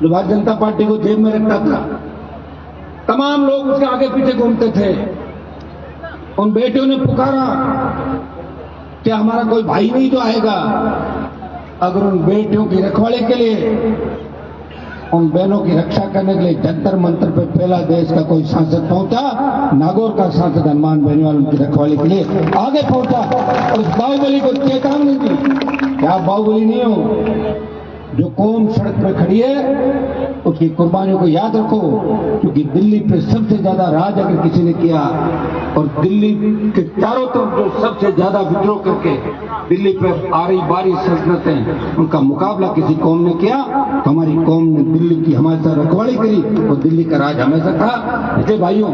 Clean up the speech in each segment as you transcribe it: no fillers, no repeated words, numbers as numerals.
जो भारतीय जनता पार्टी को जेब में रखता था, तमाम लोग उसके आगे पीछे घूमते थे। उन बेटियों ने पुकारा कि हमारा कोई भाई नहीं तो आएगा। अगर उन बेटियों की रखवाली के लिए, उन बहनों की रक्षा करने के लिए जंतर मंतर पर पहला देश का कोई सांसद पहुंचा, नागौर का सांसद हनुमान बेनीवाल उनकी रखवाली के लिए आगे पहुंचा और उस बाहुबली को चेतावनी दी कि आप बाहुबली नहीं हो। जो कौम सड़क पर खड़ी है उसकी कुर्बानियों को याद रखो, क्योंकि दिल्ली पे सबसे ज्यादा राज अगर किसी ने किया और दिल्ली के चारों तरफ जो सबसे ज्यादा विद्रोह करके दिल्ली पे आ रही बारी सल्तनतें, उनका मुकाबला किसी कौम ने किया तो हमारी कौम ने दिल्ली की हमारे साथ रखवाली करी और दिल्ली का राज हमेशा था। इसलिए भाइयों,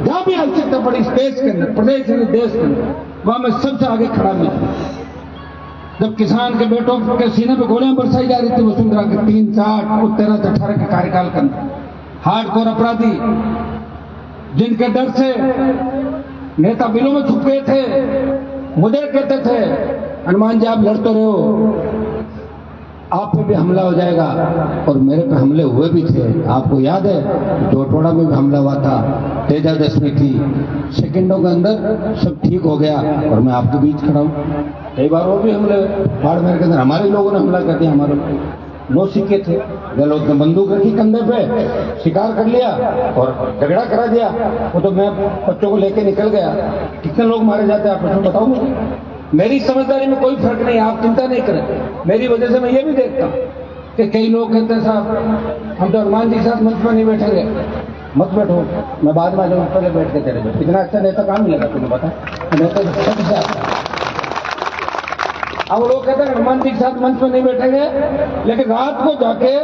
जहां भी आवश्यकता पड़ी इस देश के अंदर, प्रदेश के देश के अंदर, वहां मैं सबसे आगे खड़ा मिला। जब किसान के बेटों के सीने पे गोलियां बरसाई जा रही थी वसुंधरा के 3, 4 और 13 से 18 के कार्यकाल के अंदर, हार्डकोर अपराधी जिनके डर से नेता बिलों में छुप गए थे, मुझे कहते थे हनुमान जी आप लड़ते रहे हो, आप पे भी हमला हो जाएगा। और मेरे पे हमले हुए भी थे। आपको याद है जोटवाड़ा में भी हमला हुआ था, तेजा दशमी थी, सेकंडों के अंदर सब ठीक हो गया और मैं आपके बीच खड़ा हूं। कई बार वो भी हमले बाड़मेर के अंदर हमारे लोगों ने हमला कर दिया। हमारे नो सिक्के थे, गलों ने बंदूक रखी कंधे पे, शिकार कर लिया और झगड़ा करा दिया। वो तो मैं बच्चों को लेके निकल गया। कितने लोग मारे जाते हैं आप मुझे बताओ। मेरी समझदारी में कोई फर्क नहीं, आप चिंता नहीं करें। मेरी वजह से मैं ये भी देखता हूँ कि कई लोग कहते हैं साहब हम तो हनुमान जी के साथ मंच पर नहीं बैठेंगे। मत बैठो, मैं बाद में आ जाऊँ, पहले बैठ के चले जाओ। इतना अच्छा नेता काम मिलेगा तुम्हें पता? नेता सबसे आता। अब लोग कहते हैं हनुमान जी के साथ मंच पर नहीं बैठेंगे, लेकिन रात को जाके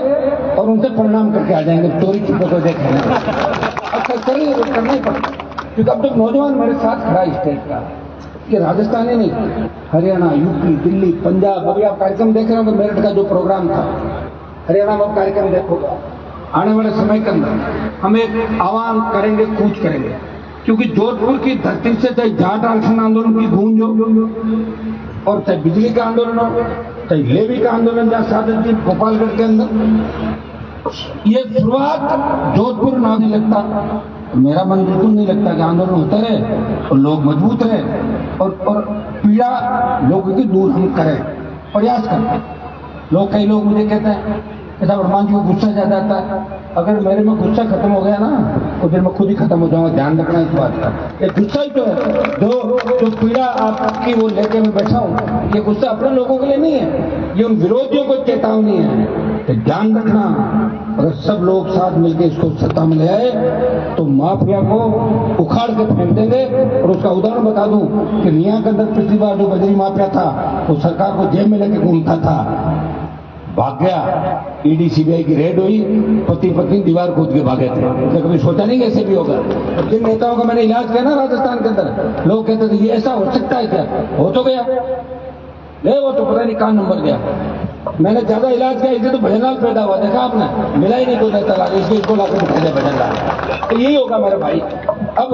और उनसे प्रणाम करके आ जाएंगे, चोरी छुपे को देखेंगे। अब करिए, करना ही पड़ेगा, क्योंकि अब तो नौजवान मेरे साथ खड़ा स्टेट का, कि राजस्थान ही नहीं, हरियाणा, यूपी, दिल्ली, पंजाब। अभी आप कार्यक्रम देख रहे होंगे, मेरठ का जो प्रोग्राम था, हरियाणा में कार्यक्रम देखोगे। आने वाले समय के अंदर हम एक आह्वान करेंगे, कूच करेंगे, क्योंकि जोधपुर की धरती से चाहे जाट आरक्षण आंदोलन की गूंज हो और चाहे बिजली का आंदोलन हो, चाहे लेवी का आंदोलन जहां साधन थी गोपालगढ़ के अंदर, ये शुरुआत जोधपुर ना नहीं लगता। मेरा मन बिल्कुल नहीं लगता कि आंदोलन होता रहे और लोग मजबूत रहे और पीड़ा लोगों की दूर हम करें, प्रयास करें। लोग, कई लोग मुझे कहते हैं ऐसा हनुमान जी को गुस्सा ज्यादा आता है। अगर मेरे में गुस्सा खत्म हो गया ना तो फिर मैं खुद ही खत्म हो जाऊंगा। ध्यान रखना इस बात का, ये गुस्सा ही तो है जो पीड़ा आपकी वो लेके मैं बैठा हूँ। ये गुस्सा अपने लोगों के लिए नहीं है, ये उन विरोधियों को चेतावनी है। तो ध्यान रखना, अगर सब लोग साथ मिलकर इसको सत्ता में ले आए तो माफिया को उखाड़ के फेंक देंगे। और उसका उदाहरण बता दूं कि निया के अंदर पिछली बार जो बजरी माफिया था वो सरकार को जेब में लेके घूमता था, भाग गया। ईडी सीबीआई की रेड हुई, पति पत्नी दीवार कूद के भागे थे। तो कभी सोचा नहीं कैसे भी होगा। जिन नेताओं का मैंने इलाज किया ना राजस्थान के अंदर, लोग कहते थे ये ऐसा हो सकता है क्या? हो तो गया, ले वो तो पता नहीं कहां नंबर गया। मैंने ज्यादा इलाज किया, इसे तो भजनलाल पैदा हुआ, देखा आपने? मिला ही नहीं कोई नेता लागे, इसको लाकर बिठाया भजनलाल। तो यही होगा मेरे भाई। अब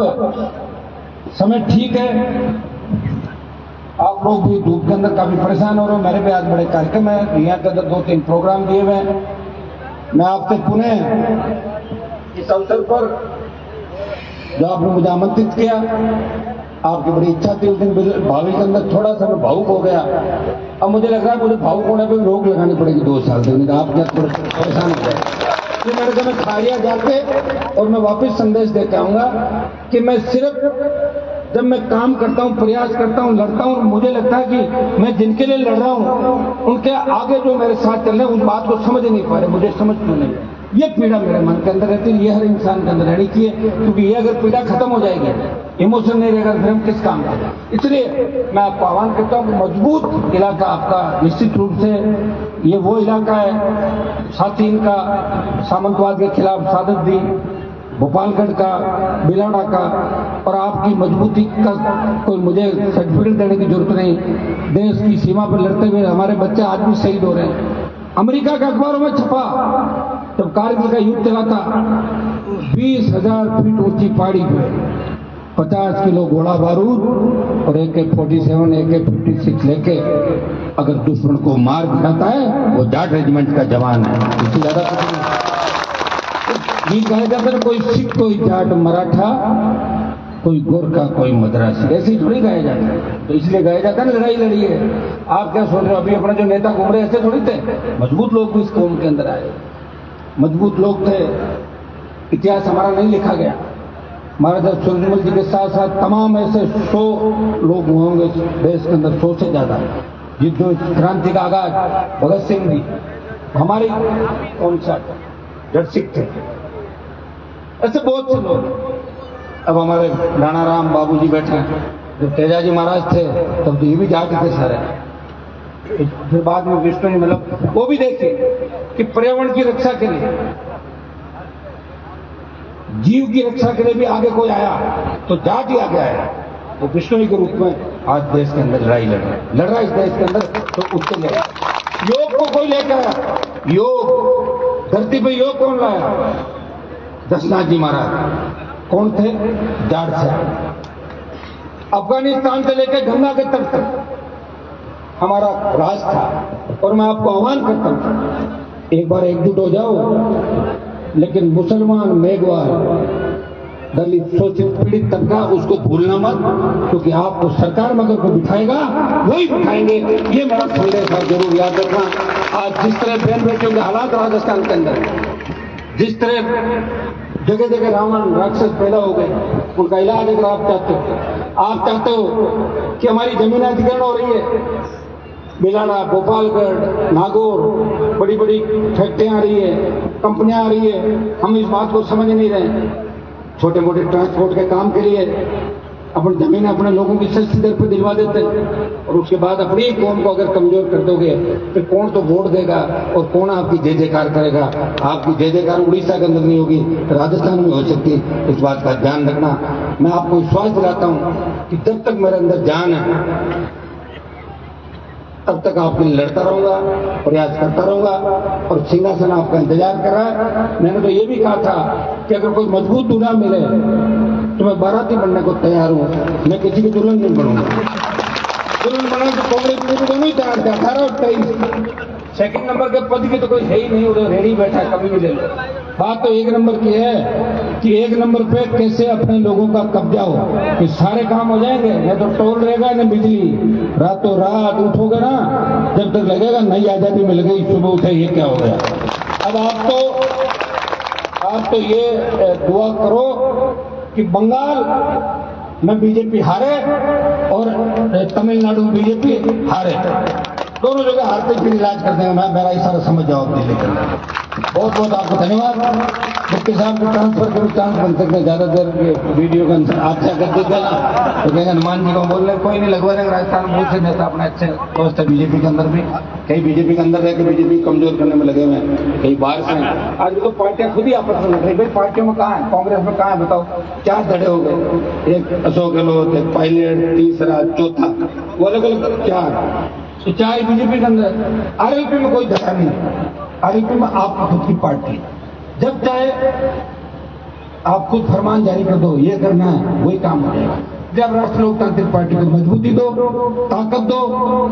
समय ठीक है, आप लोग भी धूप के अंदर काफी परेशान हो रहे हो। मेरे पे आज बड़े कार्यक्रम है, यहाँ के अंदर 2-3 प्रोग्राम दिए हुए हैं। मैं आपसे पुनः इस अवसर पर जो आपने मुझे आमंत्रित किया, आपकी बड़ी इच्छा थी उस दिन, भावी के अंदर थोड़ा सा मैं भावुक हो गया। अब मुझे लग रहा है मुझे भावुक होने पर रोक लगानी पड़ेगी 2 साल तक, आप क्या परेशान हो जाए। तो मेरे को मैं खारिया जाके और मैं वापस संदेश देकर आऊंगा कि मैं सिर्फ जब मैं काम करता हूं, प्रयास करता हूं, लड़ता हूं, मुझे लगता है कि मैं जिनके लिए लड़ रहा हूं उनके आगे जो मेरे साथ चल रहे हैं उस बात को समझ नहीं पा रहे, मुझे समझ क्यों नहीं। ये पीड़ा मेरे मन के अंदर रहती है, ये हर इंसान के अंदर रहनी चाहिए, क्योंकि ये अगर पीड़ा खत्म हो जाएगी, इमोशन नहीं रहेगा, फिर हम किस काम का। इसलिए मैं आपको आह्वान करता हूं कि मजबूत इलाका आपका निश्चित रूप से ये वो इलाका है, साथी इनका सामंतवाद के खिलाफ सादत दी, भोपालगढ़ का, बिलाड़ा का, और आपकी मजबूती का कोई मुझे सर्टिफिकेट देने की जरूरत नहीं। देश की सीमा पर लड़ते हुए हमारे बच्चे आज भी शहीद हो रहे हैं। अमेरिका के अखबारों में छपा, जब कारगिल का युद्ध चला था, 20,000 फीट ऊंची पहाड़ी पे 50 किलो गोला बारूद और AK-47 AK-56 लेके अगर दुश्मन को मार दिखाता है वो जाट रेजिमेंट का जवान है, इससे ज्यादा कुछ नहीं। ये कहा जाता है कोई सिख, कोई जाट, मराठा, कोई गोरखा, कोई मद्रासी, ऐसे ही थोड़ी गाया जाता है। तो इसलिए गाया जाता है ना लड़ाई लड़ी है। आप क्या सोच रहे हो, अभी अपना जो नेता घूम रहे ऐसे थोड़ी थे, मजबूत लोग भी इस कौम के अंदर आए, मजबूत लोग थे। इतिहास हमारा नहीं लिखा गया। महाराजा सूरजमल जी के साथ साथ तमाम ऐसे 100 लोग होंगे देश के अंदर, 100 से ज्यादा, जिनको क्रांति का आगाज भगत सिंह जी हमारे कौन सा जट सिख थे, ऐसे बहुत से लोग। अब हमारे राणा राम बाबू जी बैठे हैं, जब तेजाजी महाराज थे तब तो ये भी जाट थे सारे। फिर बाद में विष्णु जी, मतलब वो भी देखिए कि पर्यावरण की रक्षा के लिए, जीव की रक्षा के लिए भी आगे कोई आया तो जाट ही आगे आया। वो विष्णु जी के रूप में आज देश के अंदर लड़ाई लड़ रहा है इस देश के अंदर। तो उसके लिए योग को कोई लेकर आया, योग धरती पे योग कौन लाया? दशनाथ जी महाराज। कौन थे? जाट से। अफगानिस्तान से लेकर गंगा के तट तक हमारा राज था। और मैं आपको आह्वान करता हूं, एक बार एकजुट हो जाओ। लेकिन मुसलमान, मेघवाल, दलित, शोषित, पीड़ित तबका उसको भूलना मत, क्योंकि आपको सरकार में अगर को बिठाएगा वही बिठाएंगे। ये मेरा संदेश है, जरूर याद रखना। आज जिस तरह बहन बेटियों के हालात राजस्थान के अंदर, जिस तरह जगह जगह रावण राक्षस पैदा हो गए, उनका इलाज अगर आप चाहते हो कि हमारी जमीन अधिग्रहण हो रही है, बिलाड़ा, गोपालगढ़, नागौर, बड़ी बड़ी फैक्ट्रियां आ रही है, कंपनियां आ रही है, हम इस बात को समझ नहीं रहे। छोटे मोटे ट्रांसपोर्ट के काम के लिए अपनी जमीन अपने लोगों की सस्ती दर पर दिलवा देते हैं, और उसके बाद अपनी कौम को अगर कमजोर कर दोगे फिर कौन तो वोट देगा और कौन आपकी जय जयकार करेगा? आपकी जय जयकार उड़ीसा के अंदर नहीं होगी, राजस्थान में हो सकती। इस बात का ध्यान रखना। मैं आपको विश्वास दिलाता हूं कि जब तक मेरे अंदर जान है तब तक आपके लिए लड़ता रहूंगा, प्रयास करता रहूंगा, और सिंहासन आपका इंतजार कर रहा है। मैंने तो ये भी कहा था कि अगर कोई मजबूत दूल्हा मिले तो मैं बाराती बनने को तैयार हूं, मैं किसी की दुल्हन नहीं बनूंगा। दुल्हन बनने तो कांग्रेस में दोनों ही तैयार थे, 18 और 23। सेकंड नंबर के पद की तो कोई है ही नहीं, उधर रेडी बैठा है, कभी भी ले लो। बात तो एक नंबर की है कि एक नंबर पे कैसे अपने लोगों का कब्जा हो, कि सारे काम हो जाएंगे, न तो टोल रहेगा न बिजली। रातों रात उठोगे ना, जब तक लगेगा नई आजादी मिल गई, सुबह उठे ये क्या हो गया। अब आप तो ये दुआ करो कि बंगाल में बीजेपी हारे और तमिलनाडु में बीजेपी हारे, दोनों जगह हारते फिर इलाज कर देंगे। मैं मेरा इशारा समझ जाओ अपने लेकर। बहुत बहुत आपको धन्यवाद। मुफ्ती साहब को ट्रांसफर करो, चांस बन सकते हैं ज्यादा देर वीडियो का आप क्या कर देते ना, तो कहेंगे हनुमान जी को बोल रहे, कोई नहीं लगवा देंगे। राजस्थान बहुत से नेता अपने अच्छे दोस्त है बीजेपी के अंदर भी, कई बीजेपी के अंदर रह के बीजेपी कमजोर करने में लगे हुए हैं, कई बाहर से। आज तो पार्टियां खुद ही आपस में लड़ रही, भाई पार्टियों में कहाँ है, कांग्रेस में कहाँ है बताओ? 4 धड़े हो गए, एक अशोक गहलोत, एक पायलट, तीसरा, चौथा, वो अलग अलग 4। 4 बीजेपी के अंदर। आरएलपी में कोई धड़ा नहीं, आरएलपी में आपकी खुद की पार्टी, जब चाहे आप खुद फरमान जारी कर दो, ये करना है, वही काम हो जाएगा। जब राष्ट्रीय लोकतांत्रिक पार्टी को मजबूती दो, ताकत दो,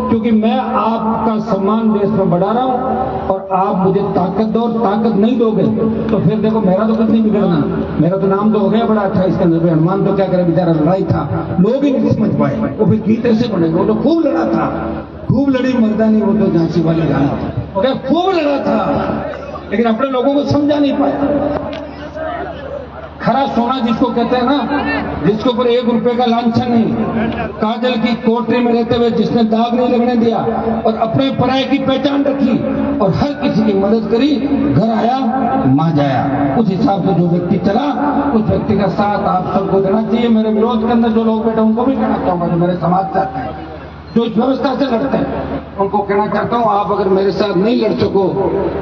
क्योंकि मैं आपका सम्मान देश में बढ़ा रहा हूं और आप मुझे ताकत दो। और ताकत नहीं दोगे तो फिर देखो मेरा तो कुछ नहीं बिगड़ना, मेरा तो नाम तो हो गया बड़ा अच्छा इसके अंदर। हनुमान तो क्या करे बेचारा, लड़ाई था, लोग ही नहीं समझ पाए, वो फिर गीत ऐसे बनेगा। वो तो खूब लड़ा था, खूब लड़ी मर्दानी, वो तो झांसी वाली गाना था, खूब लड़ा था, लेकिन अपने लोगों को समझा नहीं पाया। खरा सोना जिसको कहते हैं ना, जिसके ऊपर 1 रुपए का लांछन नहीं, काजल की कोठरी में रहते हुए जिसने दाग नहीं लगने दिया और अपने पराये की पहचान रखी और हर किसी की मदद करी, घर आया मां जाया। उस हिसाब से जो व्यक्ति चला, उस व्यक्ति का साथ आप सबको देना चाहिए। मेरे विरोध के अंदर जो लोग बैठे उनको भी कहना चाहूंगा, जो मेरे समाज से आते हैं, जो इस व्यवस्था से लड़ते हैं, उनको कहना चाहता हूं, आप अगर मेरे साथ नहीं लड़ सको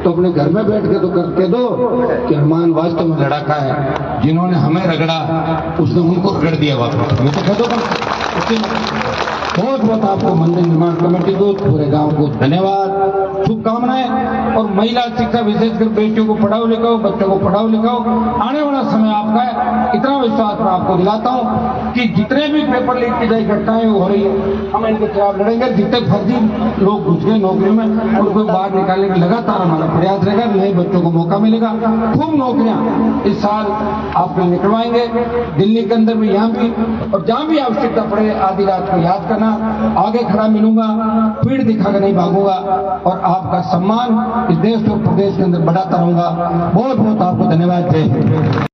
तो अपने घर में बैठ के तो करके दो कि हनुमान वास्तव में लड़ाका है, जिन्होंने हमें रगड़ा उसने उनको रगड़ दिया वापस। मैं तो कह दो बहुत बहुत आपको मंदिर निर्माण कमेटी को, पूरे गांव को धन्यवाद, शुभकामनाएं। और महिला शिक्षा, विशेषकर बेटियों को पढ़ाओ लिखाओ, बच्चों को पढ़ाओ लिखाओ। आने वाला समय आपका है, इतना विश्वास मैं आपको दिलाता हूं कि जितने भी पेपर लीक की गई घटनाएं हो रही है, हम इनके खिलाफ लड़ेंगे। जितने फर्जी लोग घुस गए नौकरी में, उनको बाहर निकालने का लगातार हमारा प्रयास रहेगा। नए बच्चों को मौका मिलेगा, खूब नौकरियां इस साल आपको निकलवाएंगे, दिल्ली के अंदर भी, यहाँ भी, और जहां भी आवश्यकता पड़े आधी रात को याद करना, आगे खड़ा मिलूंगा, पीठ दिखाकर नहीं भागूंगा, और आपका सम्मान इस देश और प्रदेश के अंदर बढ़ाता रहूंगा। बहुत बहुत आपको धन्यवाद। जय हिंद।